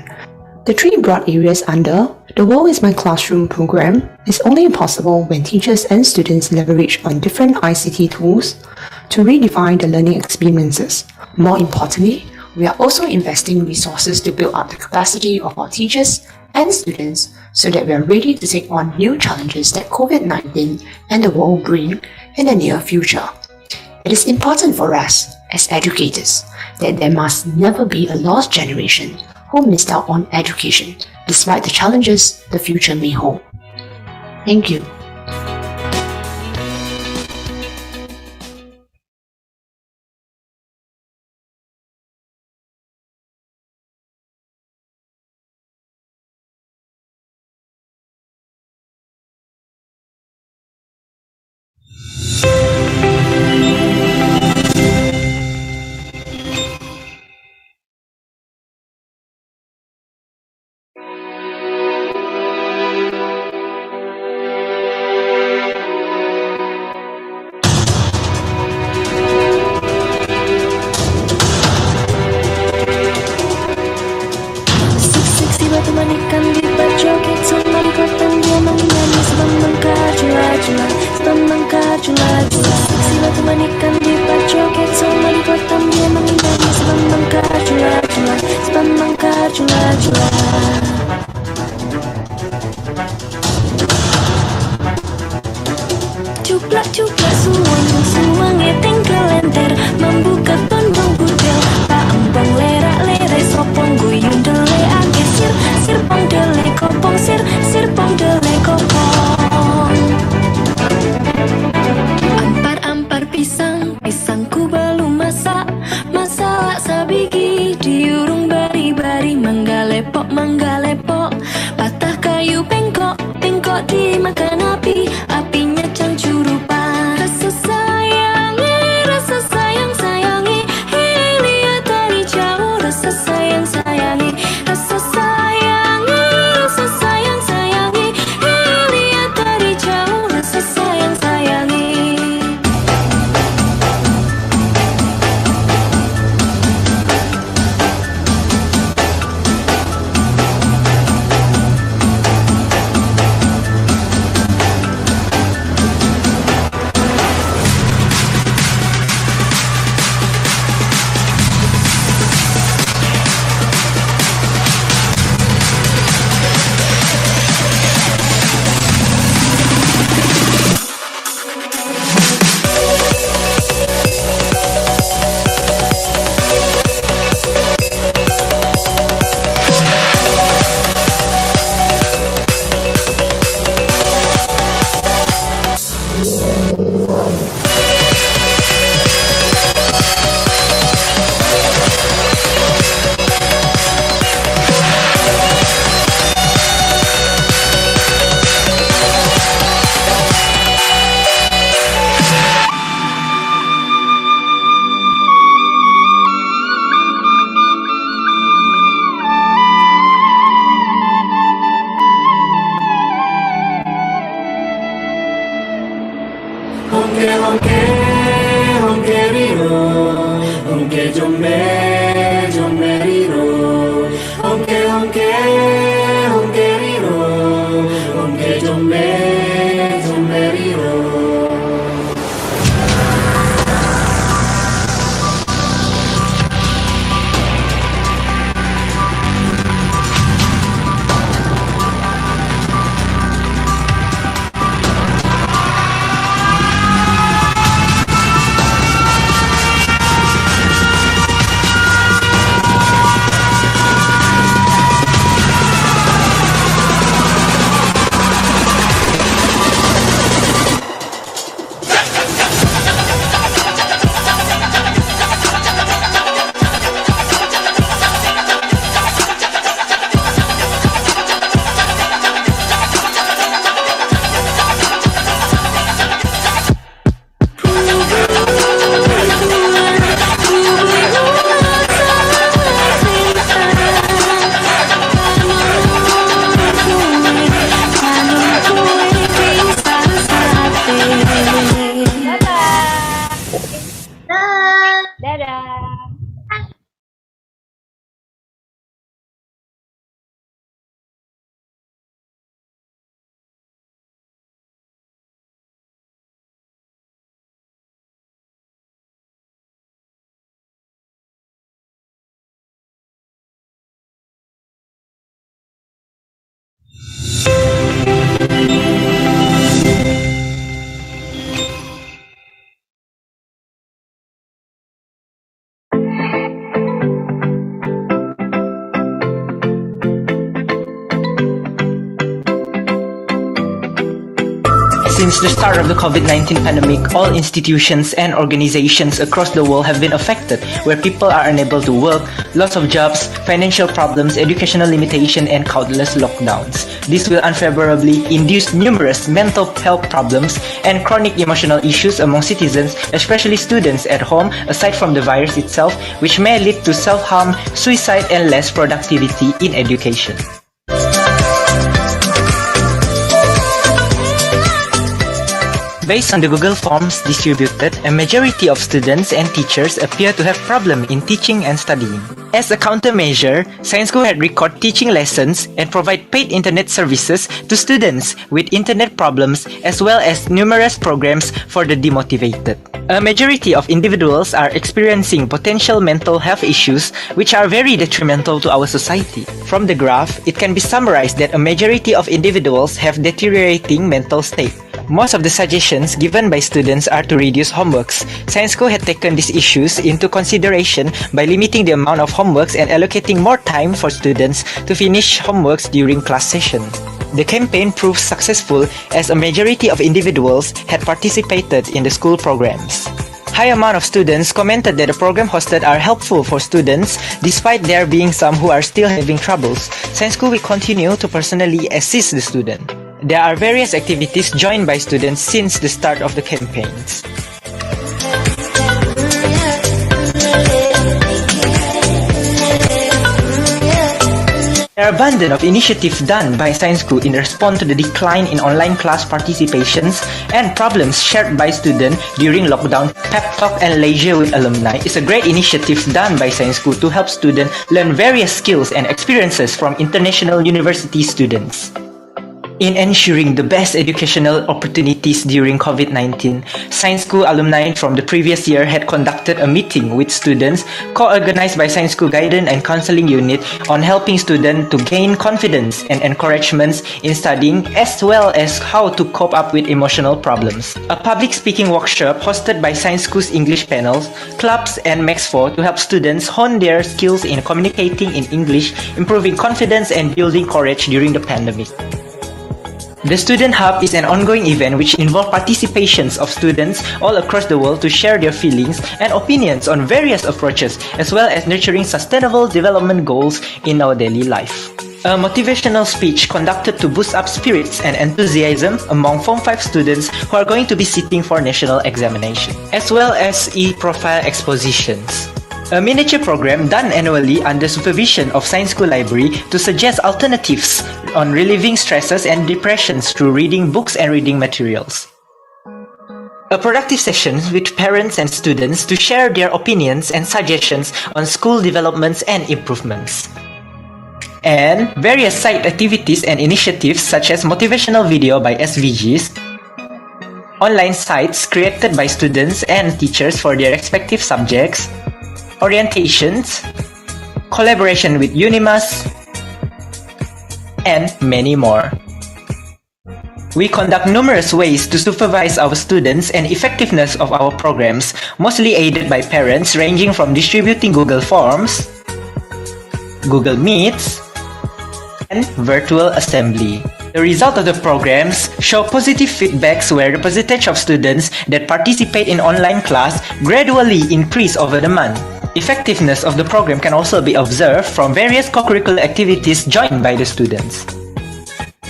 The 3 broad areas under the World is My Classroom program is only possible when teachers and students leverage on different ICT tools to redefine the learning experiences. More importantly, we are also investing resources to build up the capacity of our teachers and students so that we are ready to take on new challenges that COVID-19 and the world bring in the near future. It is important for us, as educators, that there must never be a lost generation who missed out on education, despite the challenges the future may hold. Thank you. Cuplak-cuplak suang ngeteng kelenter membuka tondong budel tak empong lerak-lerai sopong guyun dele ake sirpong dele kopong sirpong dele kopong ampar pisangku belum masak masak sabigi diurung bari-bari manggalepok patah kayu bengkok dimakan apinya cangcurupan rasa sayangi lihat dari jauh rasa sayangi rasa sayang Since the start of the COVID-19 pandemic, all institutions and organizations across the world have been affected, where people are unable to work, loss of jobs, financial problems, educational limitation, and countless lockdowns. This will unfavorably induce numerous mental health problems and chronic emotional issues among citizens, especially students at home, aside from the virus itself, which may lead to self-harm, suicide, and less productivity in education. Based on the Google Forms distributed, a majority of students and teachers appear to have problems in teaching and studying. As a countermeasure, Science School had record teaching lessons and provide paid internet services to students with internet problems, as well as numerous programs for the demotivated. A majority of individuals are experiencing potential mental health issues which are very detrimental to our society. From the graph, it can be summarized that a majority of individuals have deteriorating mental state. Most of the suggestions given by students are to reduce homeworks. Science School had taken these issues into consideration by limiting the amount of homeworks and allocating more time for students to finish homeworks during class sessions. The campaign proved successful as a majority of individuals had participated in the school programs. High amount of students commented that the program hosted are helpful for students despite there being some who are still having troubles. Science School will continue to personally assist the student. There are various activities joined by students since the start of the campaigns. There are abundant of initiatives done by Science School in response to the decline in online class participations and problems shared by students during lockdown. Pep Talk and Leisure with Alumni is a great initiative done by Science School to help students learn various skills and experiences from international university students. In ensuring the best educational opportunities during COVID-19, Science School alumni from the previous year had conducted a meeting with students co-organized by Science School Guidance and Counseling Unit on helping students to gain confidence and encouragement in studying as well as how to cope up with emotional problems. A public speaking workshop hosted by Science School's English panels, clubs, and Max4 to help students hone their skills in communicating in English, improving confidence and building courage during the pandemic. The Student Hub is an ongoing event which involves participations of students all across the world to share their feelings and opinions on various approaches, as well as nurturing sustainable development goals in our daily life. A motivational speech conducted to boost up spirits and enthusiasm among Form 5 students who are going to be sitting for national examination, as well as e-profile expositions. A miniature program done annually under supervision of Science School Library to suggest alternatives on relieving stresses and depressions through reading books and reading materials. A productive session with parents and students to share their opinions and suggestions on school developments and improvements. And various side activities and initiatives such as motivational video by SVGs, online sites created by students and teachers for their respective subjects, orientations, collaboration with UNIMAS, and many more. We conduct numerous ways to supervise our students and effectiveness of our programs, mostly aided by parents ranging from distributing Google Forms, Google Meets, and virtual assembly. The result of the programs show positive feedbacks where the percentage of students that participate in online class gradually increase over the month. Effectiveness of the program can also be observed from various co-curricular activities joined by the students.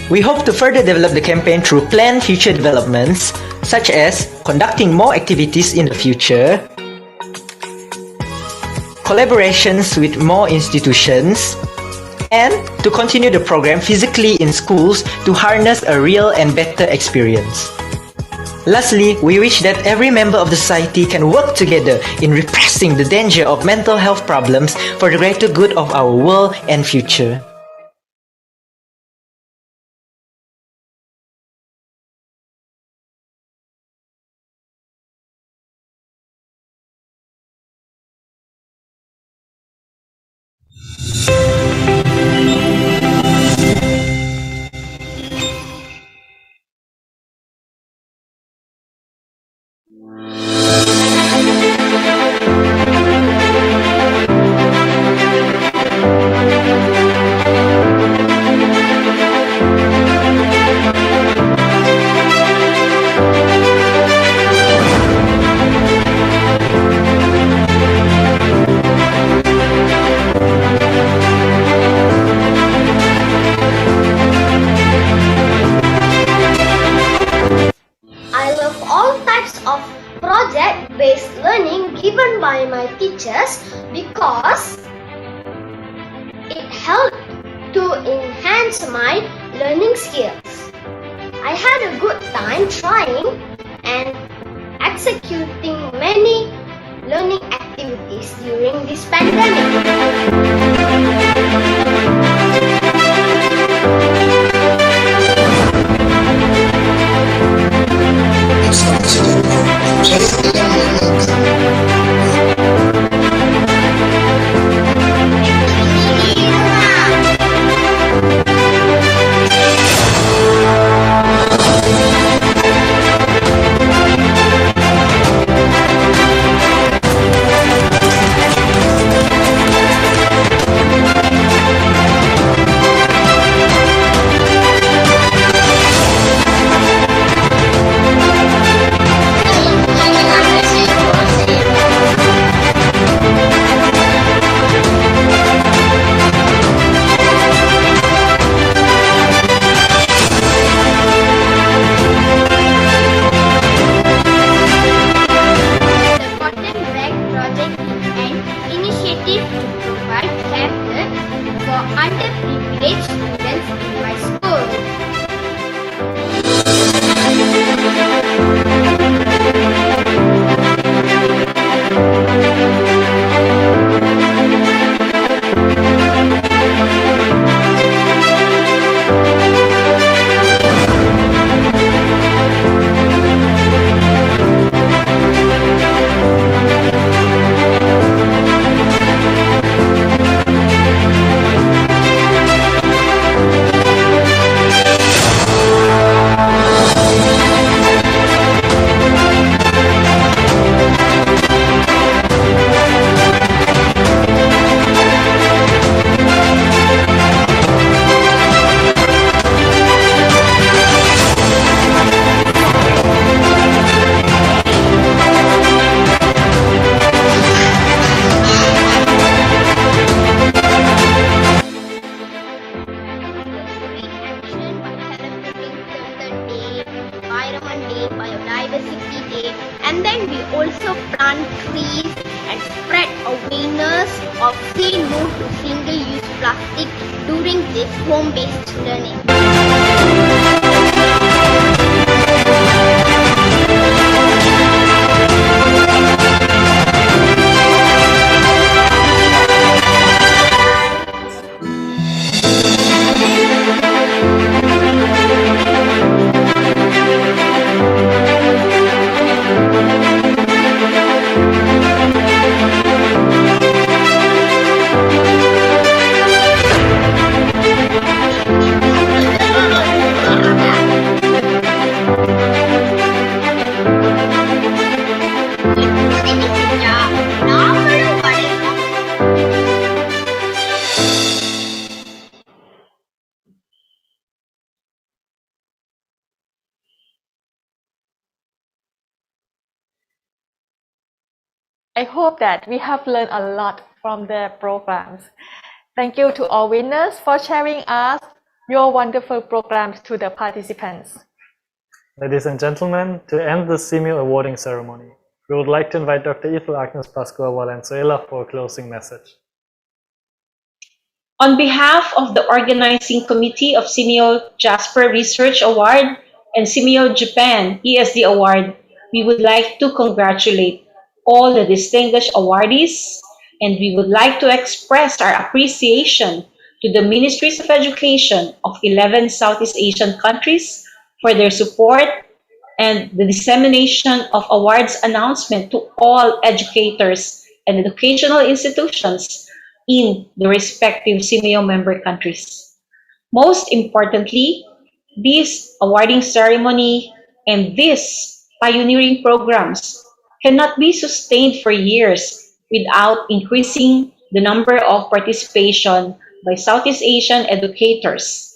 We hope to further develop the campaign through planned future developments, such as conducting more activities in the future, collaborations with more institutions, and to continue the program physically in schools to harness a real and better experience. Lastly, we wish that every member of the society can work together in repressing the danger of mental health problems for the greater good of our world and future. teachers because it helped to enhance my learning skills. I had a good time trying and executing many learning activities during this pandemic. And then we also plant trees and spread awareness of say no to single-use plastic during this home-based learning. I hope that we have learned a lot from their programs. Thank you to all winners for sharing us your wonderful programs to the participants. Ladies and gentlemen, to end the SEAMEO awarding ceremony, we would like to invite Dr. Ethel Agnes Pascua Valenzuela for a closing message. On behalf of the organizing committee of SEAMEO Jasper Research Award and SEAMEO Japan ESD Award, we would like to congratulate all the distinguished awardees, and we would like to express our appreciation to the Ministries of Education of 11 Southeast Asian countries for their support and the dissemination of awards announcement to all educators and educational institutions in the respective SEAMEO member countries. Most importantly, this awarding ceremony and these pioneering programs cannot be sustained for years without increasing the number of participation by Southeast Asian educators.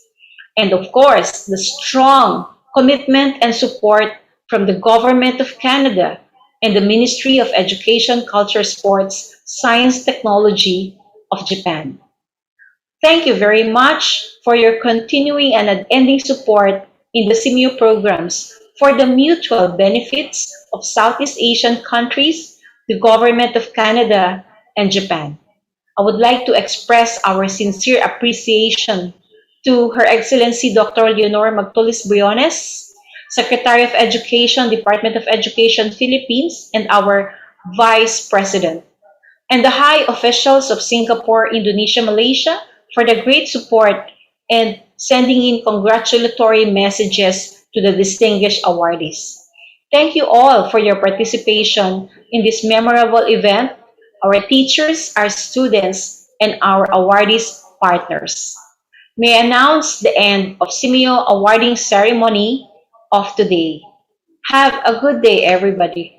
And of course, the strong commitment and support from the Government of Canada and the Ministry of Education, Culture, Sports, Science, Technology of Japan. Thank you very much for your continuing and unending support in the SEAMEO programs for the mutual benefits of Southeast Asian countries, the Government of Canada, and Japan. I would like to express our sincere appreciation to Her Excellency Dr. Leonor Magtulis Briones, Secretary of Education, Department of Education, Philippines, and our Vice President, and the high officials of Singapore, Indonesia, Malaysia for the great support and sending in congratulatory messages to the distinguished awardees. Thank you all for your participation in this memorable event, our teachers, our students, and our awardees partners. May I announce the end of SEAMEO awarding ceremony of today. Have a good day, everybody.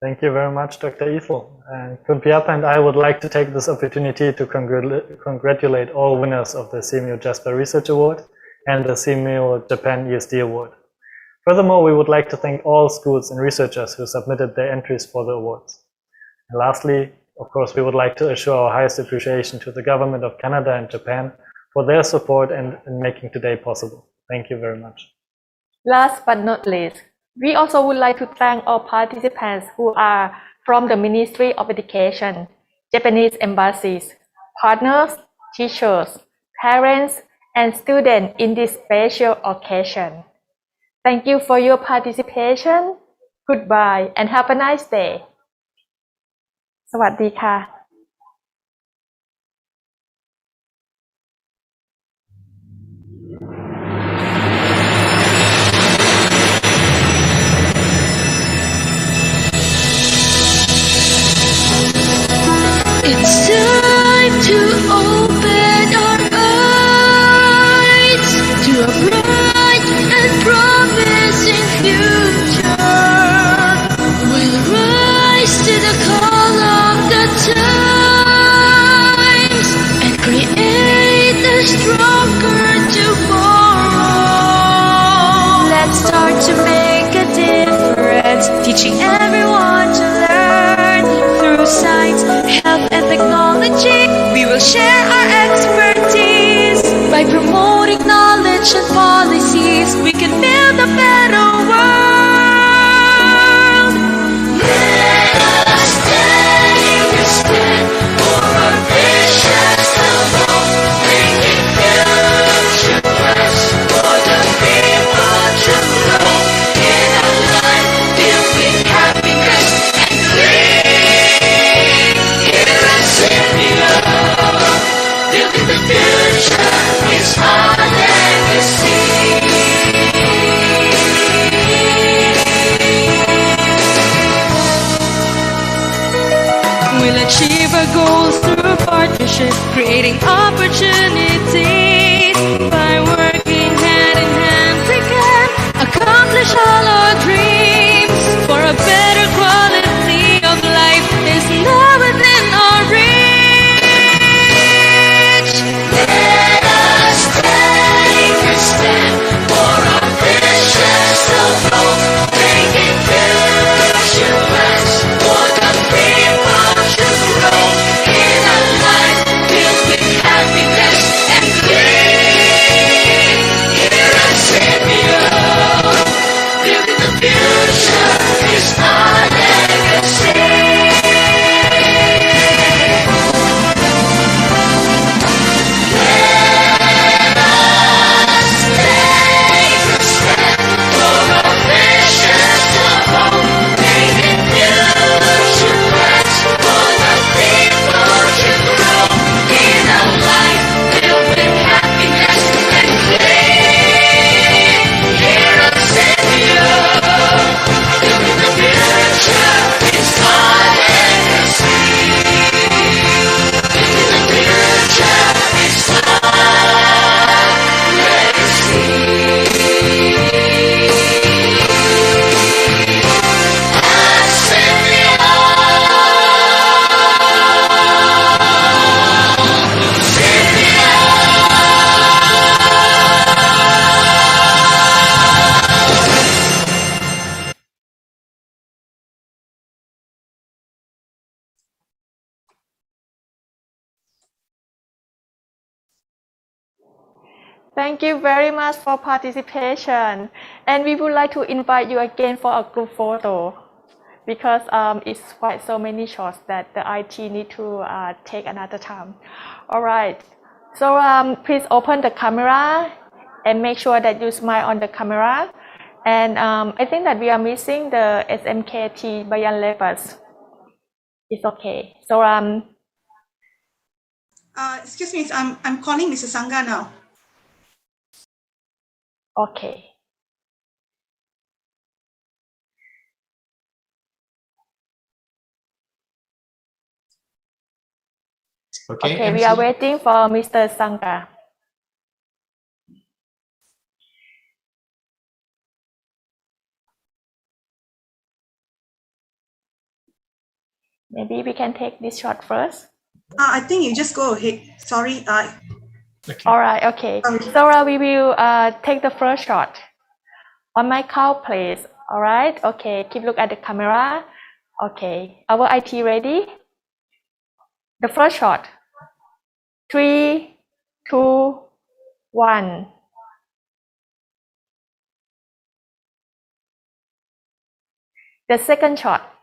Thank you very much, Dr. Ethel. And Kunpiapa and I would like to take this opportunity to congratulate all winners of the SEAMEO Jasper Research Award and the SEAMEO Japan ESD Award. Furthermore, we would like to thank all schools and researchers who submitted their entries for the awards. And lastly, of course, we would like to assure our highest appreciation to the government of Canada and Japan for their support and in making today possible. Thank you very much. Last but not least, we also would like to thank all participants who are from the Ministry of Education, Japanese embassies, partners, teachers, parents, and students in this special occasion. Thank you for your participation. Goodbye and have a nice day. สวัสดีค่ะ It's time to open our eyes to a bright and promising future. We'll rise to the call of the times and create a stronger tomorrow. Let's start to make a difference, teaching everyone to learn through science, health, and technology. We will share our expertise by promoting knowledge and policies. We can build a better world. Let us take a step for our visions alone, making future plans for the people to grow in a life filled with happiness and grace. Here at SEAMEO, building the future is our legacy. We'll achieve our goals through partnership, creating opportunities. By working hand in hand, we can accomplish all our dreams. For a better quality of life is now within our reach. Let us take a step for our visions alone, making future plans for the people to grow in a life filled with happiness and grace. Here at SEAMEO, building the future is our legacy. Let us take a step for our visions alone, making future plans for the people to grow in a life filled with happiness and grace. Here at SEAMEO, building the future is our legacy. Building the future is our Thank you very much for participation. And we would like to invite you again for a group photo. because it's quite so many shots that the IT need to take another time. All right. So please open the camera and make sure that you smile on the camera. And I think that we are missing the SMKT Bayan Lepas. It's okay. So excuse me, I'm calling Mrs. Sangha now. Okay. Okay, we are waiting for Mr. Sangha. Maybe we can take this shot first. I think you just go ahead. Sorry. Okay. All right. Okay. So we will take the first shot. On my count, please. All right. Okay. Keep look at the camera. Okay. Our IT ready? The first shot. 3, 2, 1. The second shot.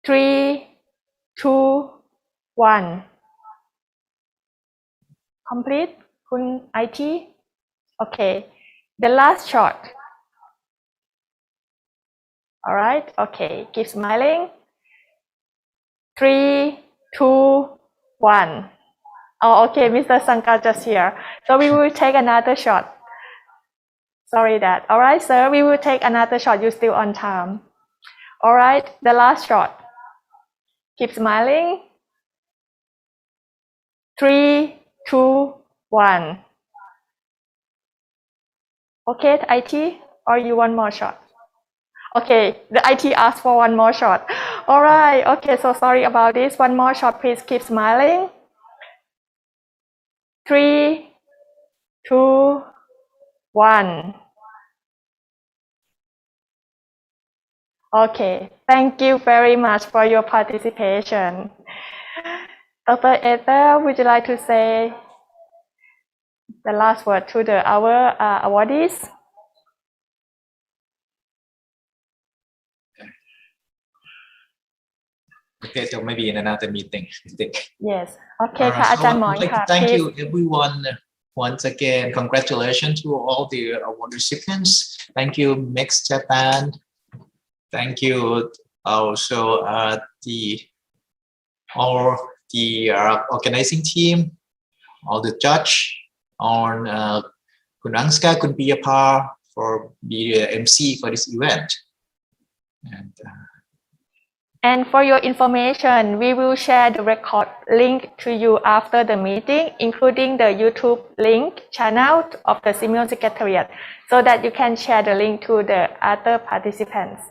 3, 2, 1. Complete, Kun IT. Okay. The last shot. All right. Okay. Keep smiling. 3, 2, 1. Oh, okay. Mr. Sangha just here. So we will take another shot. Sorry that. All right, sir. We will take another shot. You're still on time. All right. The last shot. Keep smiling. 3, 2, 1. Okay, IT, or you want more shot? Okay, the IT asked for one more shot. All right. Okay, so sorry about this. One more shot, please. Keep smiling. 3, 2, 1. Okay, thank you very much for your participation. Dr. Ether, would you like to say the last word to our awardees? Okay, so maybe in another meeting, I think. Yes. Okay, So I would like to thank please. you everyone once again. Congratulations to all the award recipients. Thank you, Mix Japan. Thank you also all the organizing team, all the judge, on Kun Angska, Kun Piyapar for the MC for this event. And for your information, we will share the record link to you after the meeting, including the YouTube link channel of the SEAMEO Secretariat, so that you can share the link to the other participants.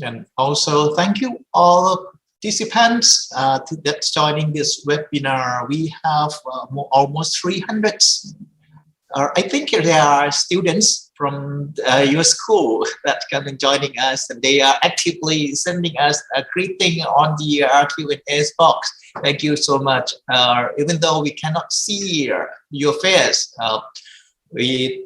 And also, thank you all participants that's joining this webinar. We have almost 300. I think there are students from your school that come and joining us, and they are actively sending us a greeting on the Q&A box. Thank you so much. Even though we cannot see your face, we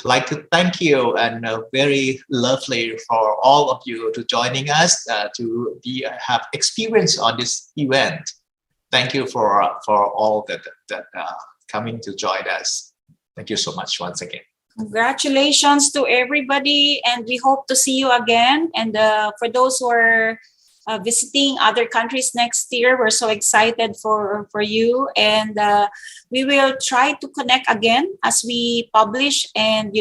like to thank you, and very lovely for all of you to joining us to have experience on this event. Thank you for all that coming to join us. Thank you so much once again. Congratulations to everybody, and we hope to see you again. And for those who are visiting other countries next year, we're so excited for you, and we will try to connect again as we publish and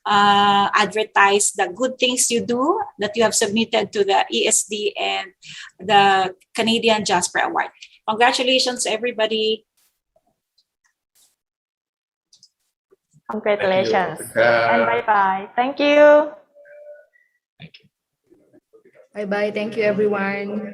advertise the good things you do that you have submitted to the ESD and the Canadian Jasper Award. Congratulations, everybody. Congratulations. And bye-bye. Thank you. Bye-bye. Thank you, everyone.